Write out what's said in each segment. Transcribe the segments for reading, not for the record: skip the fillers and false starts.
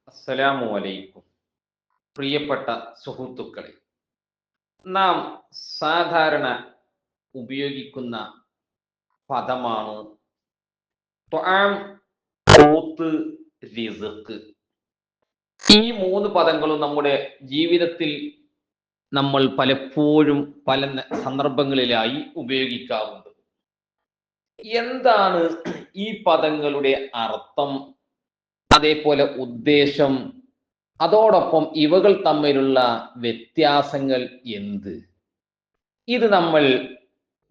അസ്സലാമു അലൈക്കും. പ്രിയപ്പെട്ട സുഹൃത്തുക്കളെ, നാം സാധാരണ ഉപയോഗിക്കുന്ന പദമാണ് ത്വആം, ഖൂത്ത്, റിസ്ക്. ഈ മൂന്ന് പദങ്ങളും നമ്മുടെ ജീവിതത്തിൽ നമ്മൾ പലപ്പോഴും പല സന്ദർഭങ്ങളിലായി ഉപയോഗിക്കാറുണ്ട്. എന്താണ് ഈ പദങ്ങളുടെ അർത്ഥം, അതേപോലെ ഉദ്ദേശം, അതോടൊപ്പം ഇവകൾ തമ്മിലുള്ള വ്യത്യാസങ്ങൾ എന്ത്? ഇത് നമ്മൾ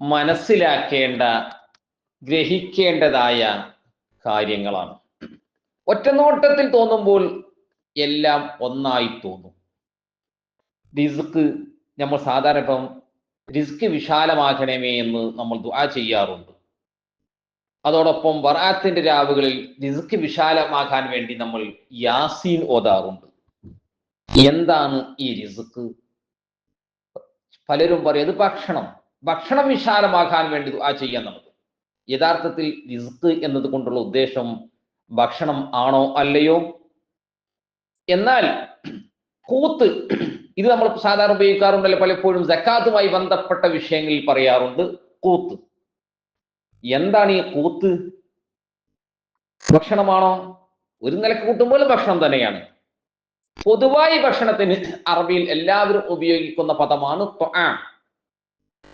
മനസ്സിലാക്കേണ്ട, ഗ്രഹിക്കേണ്ടതായ കാര്യങ്ങളാണ്. ഒറ്റനോട്ടത്തിൽ തോന്നുമ്പോൾ എല്ലാം ഒന്നായി തോന്നും. റിസ്ക്, നമ്മൾ സാധാരണ ഇപ്പം റിസ്ക് വിശാലമാക്കണമേ എന്ന് നമ്മൾ ദുആ ചെയ്യാറുണ്ട്. അതോടൊപ്പം ബറാത്തിന്റെ രാവുകളിൽ റിസ്ക് വിശാലമാക്കാൻ വേണ്ടി നമ്മൾ യാസീൻ ഓതാറുണ്ട്. എന്താണ് ഈ റിസ്ക്? പലരും പറയും അത് ഭക്ഷണം വിശാലമാക്കാൻ വേണ്ടി ദുആ ചെയ്യാൻ നമുക്ക്. യഥാർത്ഥത്തിൽ റിസ്ക് എന്നത് കൊണ്ടുള്ള ഉദ്ദേശം ഭക്ഷണം ആണോ അല്ലയോ? എന്നാൽ ഖൂത്ത്, ഇത് നമ്മൾ സാധാരണ ഉപയോഗിക്കാറുണ്ടല്ലോ, പലപ്പോഴും സക്കാത്തുമായി ബന്ധപ്പെട്ട വിഷയങ്ങളിൽ പറയാറുണ്ട് ഖൂത്ത്. എന്താണ് ഈ ഖൂത്ത്? ഭക്ഷണമാണോ? ഒരു നിലക്ക് കൂട്ടുമ്പോൾ ഭക്ഷണം തന്നെയാണ്. പൊതുവായി ഭക്ഷണത്തിന് അറബിയിൽ എല്ലാവരും ഉപയോഗിക്കുന്ന പദമാണ് ത്വആം.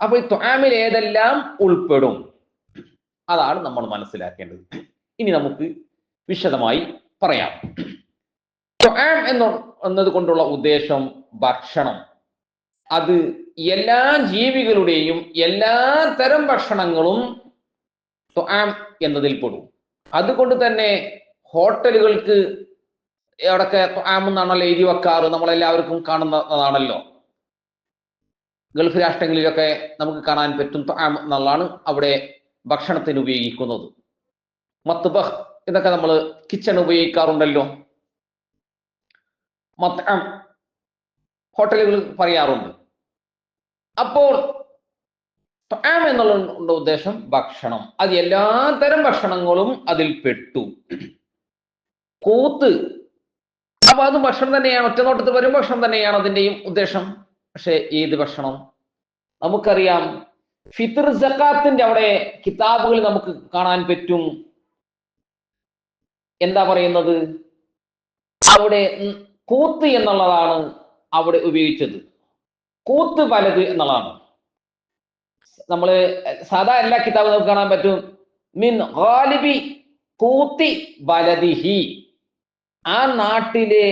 അപ്പൊ ഈ ത്വആമിൽ ഏതെല്ലാം ഉൾപ്പെടും, അതാണ് നമ്മൾ മനസ്സിലാക്കേണ്ടത്. ഇനി നമുക്ക് വിശദമായി പറയാം. ത്വആം എന്നത് കൊണ്ടുള്ള ഉദ്ദേശം ഭക്ഷണം. അത് എല്ലാ ജീവികളുടെയും എല്ലാ തരം ഭക്ഷണങ്ങളും ത്വആം എന്നതിൽ പെടും. അതുകൊണ്ട് തന്നെ ഹോട്ടലുകൾക്ക് എവിടൊക്കെ ത്വആം എന്നാണല്ലോ എഴുതി വെക്കാറ്, നമ്മളെല്ലാവർക്കും കാണുന്നതാണല്ലോ. ഗൾഫ് രാഷ്ട്രങ്ങളിലൊക്കെ നമുക്ക് കാണാൻ പറ്റും ത്വആം എന്നുള്ളതാണ് അവിടെ ഭക്ഷണത്തിന് ഉപയോഗിക്കുന്നത്. മത്ബഖ് എന്നൊക്കെ നമ്മൾ കിച്ചൺ ഉപയോഗിക്കാറുണ്ടല്ലോ. മത്അം ഹോട്ടലുകൾ പറയാറുണ്ട്. അപ്പോൾ ത്വആം എന്നുള്ള ഉദ്ദേശം ഭക്ഷണം, അത് എല്ലാ തരം ഭക്ഷണങ്ങളും അതിൽ പെട്ടു. ഖൂത്ത്, അപ്പൊ അത് ഭക്ഷണം തന്നെയാണ്. ഒറ്റനോട്ടത്തിൽ വരും ഭക്ഷണം തന്നെയാണ് അതിന്റെയും ഉദ്ദേശം. പക്ഷെ ഏത് ഭക്ഷണം? നമുക്കറിയാം, ഫിത്ർ സക്കാത്തിന്റെ അവിടെ കിതാബുകളിൽ നമുക്ക് കാണാൻ പറ്റും. എന്താ പറയുന്നത്? അവിടെ ഖൂത്ത് എന്നുള്ളതാണ് അവിടെ ഉപയോഗിച്ചത്. ഖൂത്ത് വലത് എന്നുള്ളതാണ്. നമ്മള് സാധാ എല്ലാ കിതാബും നമുക്ക് കാണാൻ പറ്റും മിൻ ഗാലിബി ഖൂത്തി ബലദിഹി, ആ നാട്ടിലെ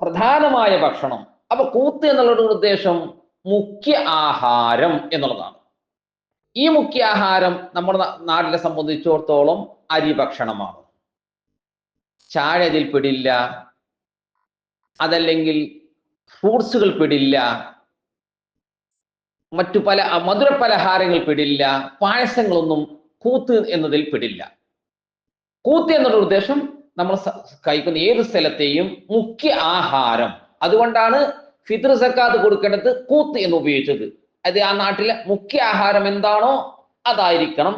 പ്രധാനമായ ഭക്ഷണം. അപ്പൊ ഖൂത്ത് എന്നുള്ള ഉദ്ദേശം മുഖ്യ ആഹാരം എന്നുള്ളതാണ്. ഈ മുഖ്യ ആഹാരം നമ്മുടെ നാട്ടിലെ സംബന്ധിച്ചിടത്തോളം അരി ഭക്ഷണമാണ്. ചായ അതിൽ പെടില്ല, അതല്ലെങ്കിൽ ഫ്രൂട്ട്സുകൾ പെടില്ല, മറ്റു പല മധുര പലഹാരങ്ങൾ പെടില്ല, പായസങ്ങളൊന്നും ഖൂത്ത് എന്നതിൽ പെടില്ല. ഖൂത്ത് എന്നുള്ള ഉദ്ദേശം നമ്മൾ കഴിക്കുന്ന ഏത് സ്ഥലത്തെയും മുഖ്യ ആഹാരം. അതുകൊണ്ടാണ് ഫിത്ർ സക്കാത്ത് കൊടുക്കേണ്ടത് ഖൂത്ത് എന്ന് ഉപയോഗിച്ചത്. അത് ആ നാട്ടിലെ മുഖ്യ ആഹാരം എന്താണോ അതായിരിക്കണം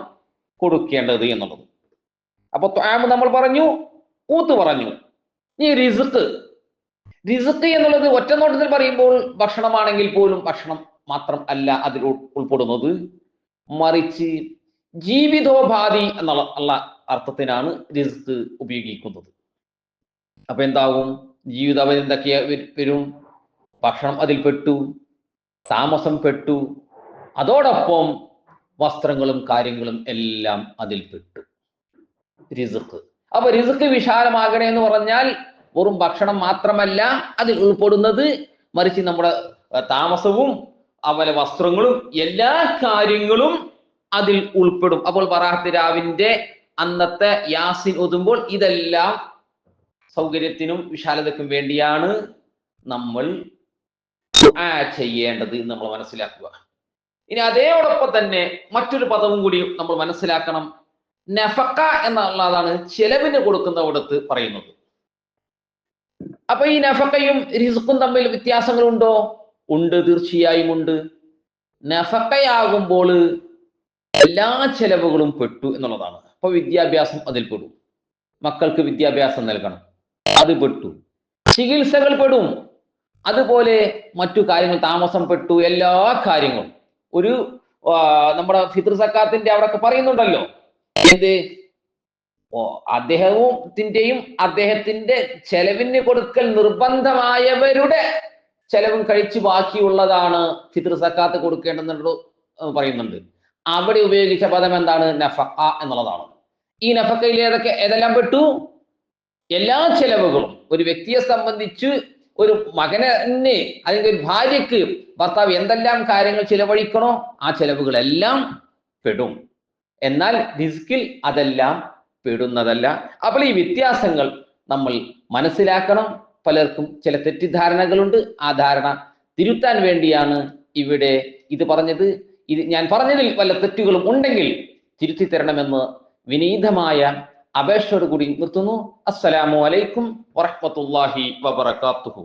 കൊടുക്കേണ്ടത് എന്നുള്ളത്. അപ്പൊ ത്വആം നമ്മൾ പറഞ്ഞു, ഖൂത്ത് പറഞ്ഞു. ഈ റിസ്ക് എന്നുള്ളത് ഒറ്റനോട്ടത്തിൽ പറയുമ്പോൾ ഭക്ഷണമാണെങ്കിൽ പോലും ഭക്ഷണം മാത്രം അല്ല അതിൽ ഉൾപ്പെടുന്നത്, മറിച്ച് ജീവിതോപാധി എന്നുള്ള അർത്ഥത്തിനാണ് റിസ്ക് ഉപയോഗിക്കുന്നത്. അപ്പൊ എന്താവും? ജീവിതോപാധി എന്തൊക്കെയാ വരും? ഭക്ഷണം അതിൽ പെട്ടു, താമസം പെട്ടു, അതോടൊപ്പം വസ്ത്രങ്ങളും കാര്യങ്ങളും എല്ലാം അതിൽ പെട്ടു. റിസ്ക്. അപ്പൊ റിസ്ക് വിശാലമാകണേ എന്ന് പറഞ്ഞാൽ വെറും ഭക്ഷണം മാത്രമല്ല അതിൽ ഉൾപ്പെടുന്നത്, മറിച്ച് നമ്മുടെ താമസവും അതുപോലെ വസ്ത്രങ്ങളും എല്ലാ കാര്യങ്ങളും അതിൽ ഉൾപ്പെടും. അപ്പോൾ ബറാഅത്ത് രാവിന്റെ അന്നത്തെ യാസീൻ ഓതുമ്പോൾ ഇതെല്ലാം സൗകര്യത്തിനും വിശാലതയ്ക്കും വേണ്ടിയാണ് നമ്മൾ ദുആ ചെയ്യേണ്ടത് എന്ന് നമ്മൾ മനസ്സിലാക്കുക. ഇനി അതേയോടൊപ്പം തന്നെ മറ്റൊരു പദവും കൂടി നമ്മൾ മനസ്സിലാക്കണം. നഫഖ എന്നുള്ളതാണ് ചെലവിന് കൊടുക്കുന്നവിടത്ത് പറയുന്നത്. അപ്പൊ ഈ നഫഖയും റിസ്ഖും തമ്മിൽ വ്യത്യാസങ്ങളുണ്ടോ? ഉണ്ട്, തീർച്ചയായും ഉണ്ട്. നഫഖയാകുമ്പോൾ എല്ലാ ചെലവുകളും പെട്ടു എന്നുള്ളതാണ്. അപ്പൊ വിദ്യാഭ്യാസം അതിൽ പെടും. മക്കൾക്ക് വിദ്യാഭ്യാസം നൽകണം, അത് പെട്ടു. ചികിത്സകൾ പെടും, അതുപോലെ മറ്റു കാര്യങ്ങൾ, താമസം പെട്ടു, എല്ലാ കാര്യങ്ങളും. ഒരു നമ്മുടെ ഫിത്ർ സക്കാത്തിന്റെ അവിടെ പറയുന്നുണ്ടല്ലോ, എന്ത് അദ്ദേഹത്തിന്റെയും അദ്ദേഹത്തിന്റെ ചെലവിന് കൊടുക്കൽ നിർബന്ധമായവരുടെ ചെലവും കഴിച്ച് ബാക്കിയുള്ളതാണ് ഫിത്ർ സക്കാത്ത് കൊടുക്കേണ്ടതെന്ന് പറയുന്നുണ്ട്. അവിടെ ഉപയോഗിച്ച പദം എന്താണ്? നഫഖ എന്നുള്ളതാണ്. ഈ നഫഖയിൽ ഏതെല്ലാം പെട്ടു? എല്ലാ ചെലവുകളും. ഒരു വ്യക്തിയെ സംബന്ധിച്ച്, ഒരു മകനെ, അല്ലെങ്കിൽ ഒരു ഭാര്യയ്ക്ക് ഭർത്താവ് എന്തെല്ലാം കാര്യങ്ങൾ ചിലവഴിക്കണോ ആ ചെലവുകളെല്ലാം പെടും. എന്നാൽ റിസ്കിൽ അതെല്ലാം പെടുന്നതല്ല. അപ്പോൾ ഈ വ്യത്യാസങ്ങൾ നമ്മൾ മനസ്സിലാക്കണം. പലർക്കും ചില തെറ്റിദ്ധാരണകളുണ്ട്. ആ ധാരണ തിരുത്താൻ വേണ്ടിയാണ് ഇവിടെ ഇത് പറഞ്ഞത്. ഇത് ഞാൻ പറഞ്ഞതിൽ വല്ല തെറ്റുകളും ഉണ്ടെങ്കിൽ തിരുത്തി തരണമെന്ന് വിനീതമായ അപേക്ഷയോട് കൂടി നിർത്തുന്നു. അസ്സലാമു അലൈക്കും വറഹ്മത്തുള്ളാഹി വബറകാതുഹു.